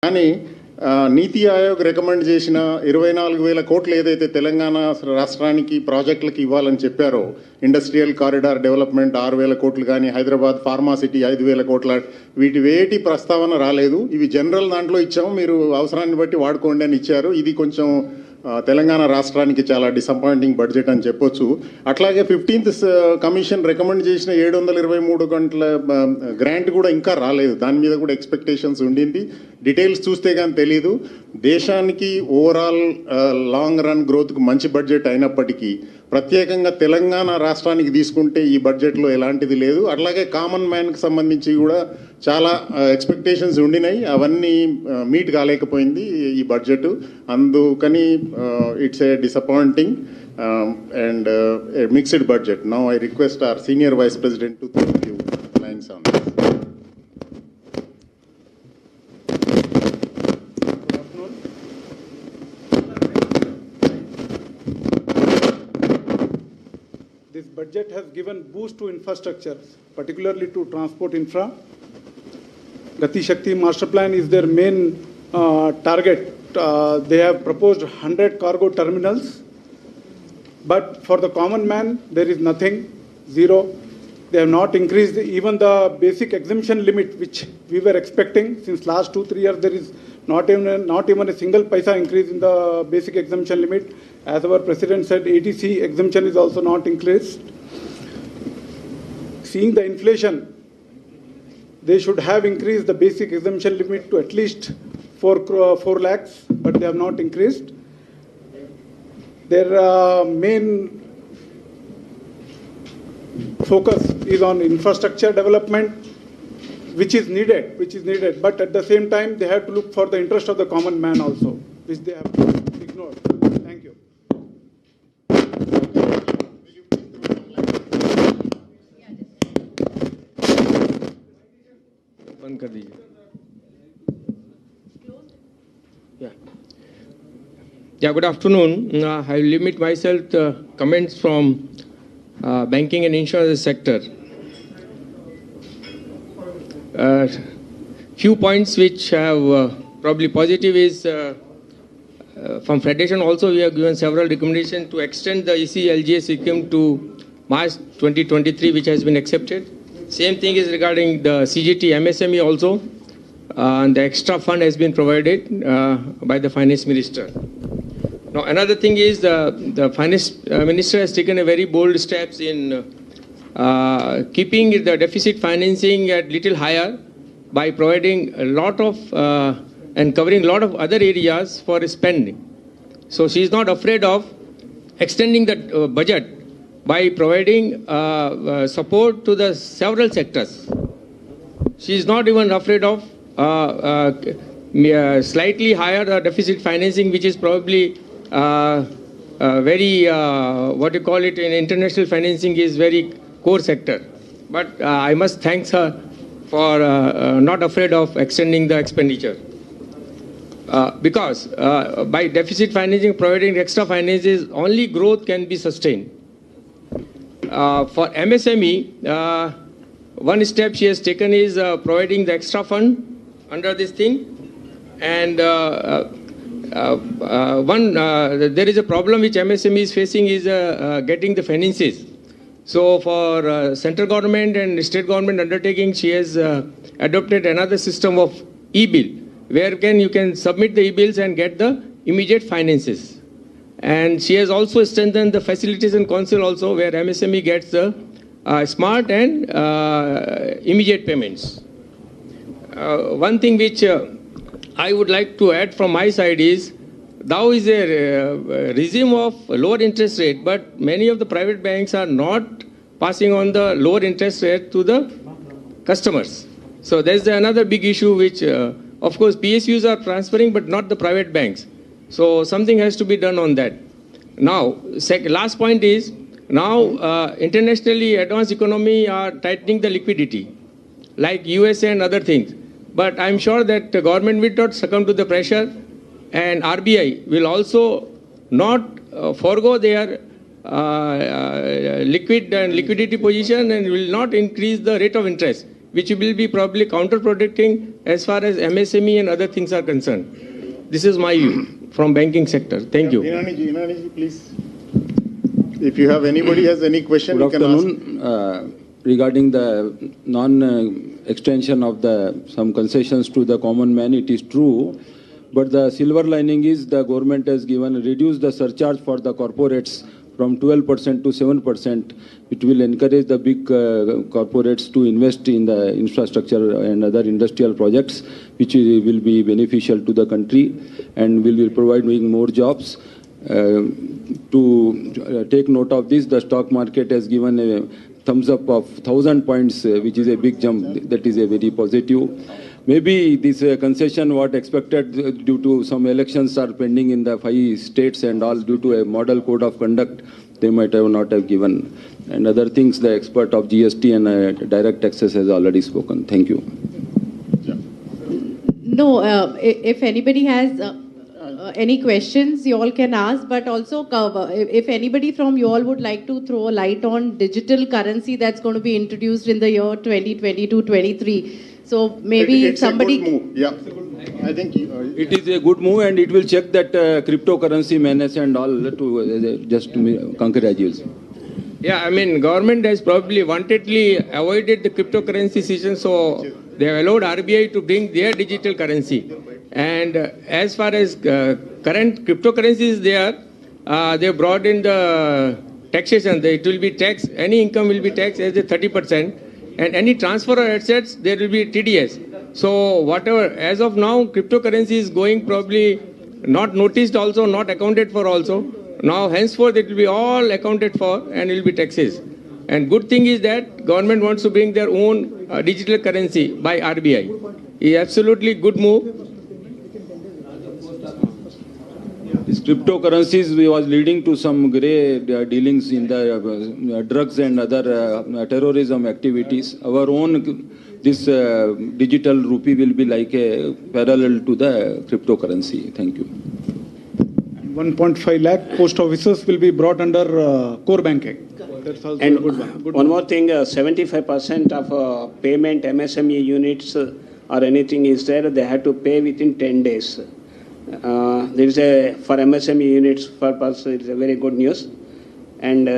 కానీ నీతి ఆయోగ్ రికమెండ్ చేసిన 24,000 కోట్లు ఏదైతే తెలంగాణ రాష్ట్రానికి ప్రాజెక్టులకు ఇవ్వాలని చెప్పారో, ఇండస్ట్రియల్ కారిడార్ డెవలప్మెంట్ 6,000 కోట్లు కానీ, హైదరాబాద్ ఫార్మాసిటీ 5,000 కోట్ల, వీటి వేటి ప్రస్తావన రాలేదు. ఇవి జనరల్ దాంట్లో ఇచ్చాము, మీరు అవసరాన్ని బట్టి వాడుకోండి అని ఇచ్చారు. ఇది కొంచెం తెలంగాణ రాష్ట్రానికి చాలా డిసప్పాయింటింగ్ బడ్జెట్ అని చెప్పొచ్చు. అట్లాగే 15th కమిషన్ రికమెండ్ చేసిన 723 గంటల గ్రాంట్ కూడా ఇంకా రాలేదు. దాని మీద కూడా ఎక్స్పెక్టేషన్స్ ఉండింది. డీటెయిల్స్ చూస్తే కానీ తెలీదు. దేశానికి ఓవరాల్ లాంగ్ రన్ గ్రోత్కు మంచి బడ్జెట్ అయినప్పటికీ ప్రత్యేకంగా తెలంగాణ రాష్ట్రానికి తీసుకుంటే ఈ బడ్జెట్లో ఎలాంటిది లేదు. అట్లాగే కామన్ మ్యాన్కి సంబంధించి కూడా చాలా ఎక్స్పెక్టేషన్స్ ఉండినాయి, అవన్నీ మీట్ కాలేకపోయింది ఈ బడ్జెట్. అందుకని it's a disappointing and mixed budget. Now I request our senior vice president to throw few lines on this. This budget has given boost to infrastructure, particularly to transport infra. Gati Shakti Master Plan is their main target. They have proposed 100 cargo terminals, but for the common man there is nothing, zero. They have not increased even the basic exemption limit, which we were expecting since last 2-3 years. There is not even a single paisa increase in the basic exemption limit. As our president said, ATC exemption is also not increased. Seeing the inflation, they should have increased the basic exemption limit to at least 4 lakhs, but they have not increased. Their main focus is on infrastructure development, which is needed, but at the same time they have to look for the interest of the common man also, which they have ignored. Thank you. बंद कर दीजिए. Yeah, good afternoon. I will limit myself to comments from banking and insurance sector. Few points which have probably positive is from Federation also we have given several recommendations to extend the ECLGS scheme to March 2023, which has been accepted. Same thing is regarding the CGT MSME also, and the extra fund has been provided by the Finance Minister. Now another thing is the Finance Minister has taken a very bold steps in keeping the deficit financing at little higher by providing a lot of and covering a lot of other areas for spending. So she is not afraid of extending the budget by providing support to the several sectors. She is not even afraid of slightly higher deficit financing, which is probably very what you call it in international financing is very core sector. But I must thank her for not afraid of extending the expenditure. Because by deficit financing, providing extra finances, only growth can be sustained. For MSME, one step she has taken is providing the extra fund under this thing. And there is a problem which MSME is facing is getting the finances. So for central government and state government undertaking, she has adopted another system of e-bill, where you can submit the e-bills and get the immediate finances. And she has also strengthened the facilitation council also, where MSME gets the smart and immediate payments. One thing which I would like to add from my side is, now is a regime of lower interest rate, but many of the private banks are not passing on the lower interest rate to the customers. So there's another big issue which, of course, PSUs are transferring, but not the private banks. So something has to be done on that. Now, last point is, now internationally advanced economy are tightening the liquidity, like USA and other things. But I'm sure that the government will not succumb to the pressure, and RBI will also not forego their liquidity position and will not increase the rate of interest, which will be probably counterproductive as far as MSME and other things are concerned. This is my view from banking sector. Thank you. Inaniji, please. If you have anybody has any question, Good you can ask. afternoon. Regarding the non-extension of some concessions to the common man, it is true. But the silver lining is the government has reduced the surcharge for the corporates from 12% to 7%. It will encourage the big corporates to invest in the infrastructure and other industrial projects, which will be beneficial to the country and will be providing more jobs. To take note of this, the stock market has given a thumbs up of 1,000 points, which is a big jump. That is a very positive. Maybe this concession, what expected due to some elections are pending in the 5 states and all due to a model code of conduct, they might have not have given. And other things, the expert of GST and direct taxes has already spoken. Thank you. No, if anybody has any questions, you all can ask, but also if anybody from you all would like to throw a light on digital currency that's going to be introduced in the year 2022-23. So maybe It's somebody... a good move. Yeah. I think It is a good move and it will check that cryptocurrency menace and all to just to congratulations. Yeah, I mean, government has probably wantedly avoided the cryptocurrency season, so they have allowed RBI to bring their digital currency. And as far as current cryptocurrencies they brought in the taxation. It will be taxed, any income will be taxed as a 30%. And any transfer of assets, there will be TDS. So whatever, as of now, cryptocurrency is going probably not noticed also, not accounted for also. Now, henceforth, it will be all accounted for and it will be taxes. And good thing is that government wants to bring their own digital currency by RBI. It's absolutely good move. This cryptocurrencies was leading to some grey dealings in the drugs and other terrorism activities. Our own, this digital rupee will be like a parallel to the cryptocurrency. Thank you. 1.5 lakh post officers will be brought under core banking. That's also And a good one. Good one more thing, 75% of payment MSME units or anything is there, they have to pay within 10 days. There is for MSME units purpose, it's a very good news. And